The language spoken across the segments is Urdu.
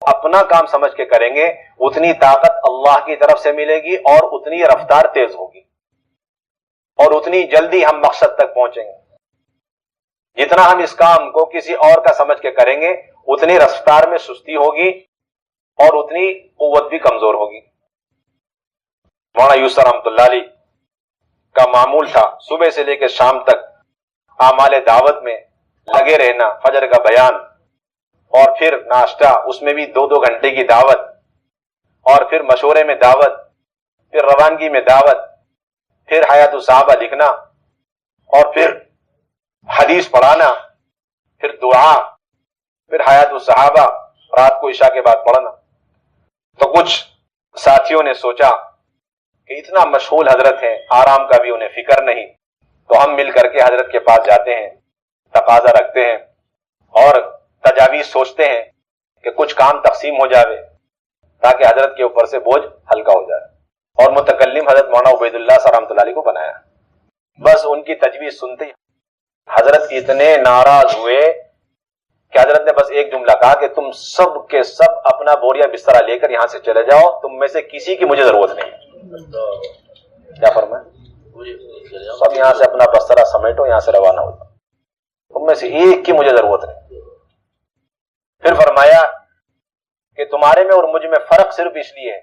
اپنا کام سمجھ کے کریں گے اتنی طاقت اللہ کی طرف سے ملے گی اور اتنی رفتار تیز ہوگی اور اتنی جلدی ہم مقصد تک پہنچیں گے. جتنا ہم اس کام کو کسی اور کا سمجھ کے کریں گے اتنی رفتار میں سستی ہوگی اور اتنی قوت بھی کمزور ہوگی. مولانا یوسف رحمۃ اللہ علیہ کا معمول تھا صبح سے لے کے شام تک اعمال دعوت میں لگے رہنا، فجر کا بیان اور پھر ناشتہ، اس میں بھی 2 گھنٹے کی دعوت، اور پھر مشورے میں دعوت، پھر روانگی میں دعوت، پھر حیات الصحابہ لکھنا، اور پھر حدیث پڑھانا، پھر دعا، پھر حیات الصحابہ رات کو عشاء کے بعد پڑھنا. تو کچھ ساتھیوں نے سوچا کہ اتنا مشغول حضرت ہیں، آرام کا بھی انہیں فکر نہیں، تو ہم مل کر کے حضرت کے پاس جاتے ہیں، تقاضا رکھتے ہیں اور تجاویز سوچتے ہیں کہ کچھ کام تقسیم ہو جاوے تاکہ حضرت کے اوپر سے بوجھ ہلکا ہو جائے. اور متکلم حضرت مولانا عبید اللہ صاحب رحمۃ اللہ علیہ کو بنایا. بس ان کی تجویز سنتے ہی حضرت اتنے ناراض ہوئے کہ حضرت نے بس ایک جملہ کہا کہ تم سب کے سب اپنا بوریا بسترا لے کر یہاں سے چلے جاؤ، تم میں سے کسی کی مجھے ضرورت نہیں. کیا فرمائے؟ سب یہاں سے اپنا بسترا سمیٹو، یہاں سے روانہ ہو، تم میں سے ایک کی مجھے ضرورت نہیں. پھر فرمایا کہ تمہارے میں اور مجھ میں فرق صرف اس لیے ہے،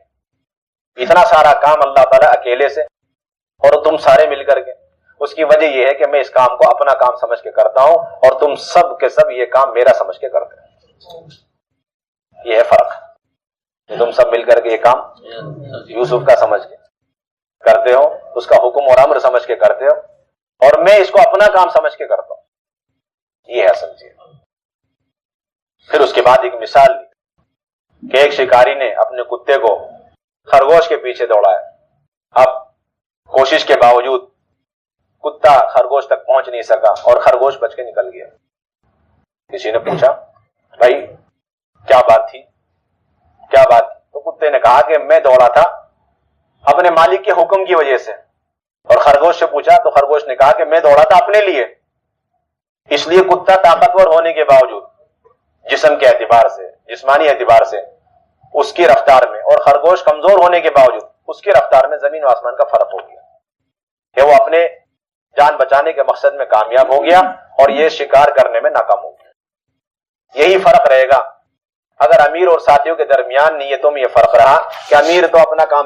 اتنا سارا کام اللہ تعالیٰ اکیلے سے اور تم سارے مل کر کے، اس کی وجہ یہ ہے کہ میں اس کام کو اپنا کام سمجھ کے کرتا ہوں اور تم سب کے سب یہ کام میرا سمجھ کے کرتے ہیں. یہ ہے فرق کہ تم سب مل کر کے یہ کام یوسف کا سمجھ کے کرتے ہو، اس کا حکم اور امر سمجھ کے کرتے ہو، اور میں اس کو اپنا کام سمجھ کے کرتا ہوں. یہ ہے اصل چیز. پھر اس کے بعد ایک مثال دی کہ ایک شکاری نے اپنے کتے کو خرگوش کے پیچھے دوڑایا. اب کوشش کے باوجود کتا خرگوش تک پہنچ نہیں سکا اور خرگوش بچ کے نکل گیا. کسی نے پوچھا بھائی کیا بات تھی، کیا بات تھی؟ تو کتے نے کہا کہ میں دوڑا تھا اپنے مالک کے حکم کی وجہ سے. اور خرگوش سے پوچھا تو خرگوش نے کہا کہ میں دوڑا تھا اپنے لیے. اس لیے کتا طاقتور ہونے کے باوجود جسم کے اعتبار سے، جسمانی اعتبار سے اس کی رفتار میں، اور خرگوش کمزور ہونے کے باوجود اس کی رفتار میں زمین و آسمان کا فرق ہو گیا کہ وہ اپنے جان بچانے کے مقصد میں کامیاب ہو گیا اور یہ شکار کرنے میں ناکام ہو گیا. یہی فرق رہے گا اگر امیر اور ساتھیوں کے درمیان نیتوں میں یہ فرق رہا کہ امیر تو اپنا کام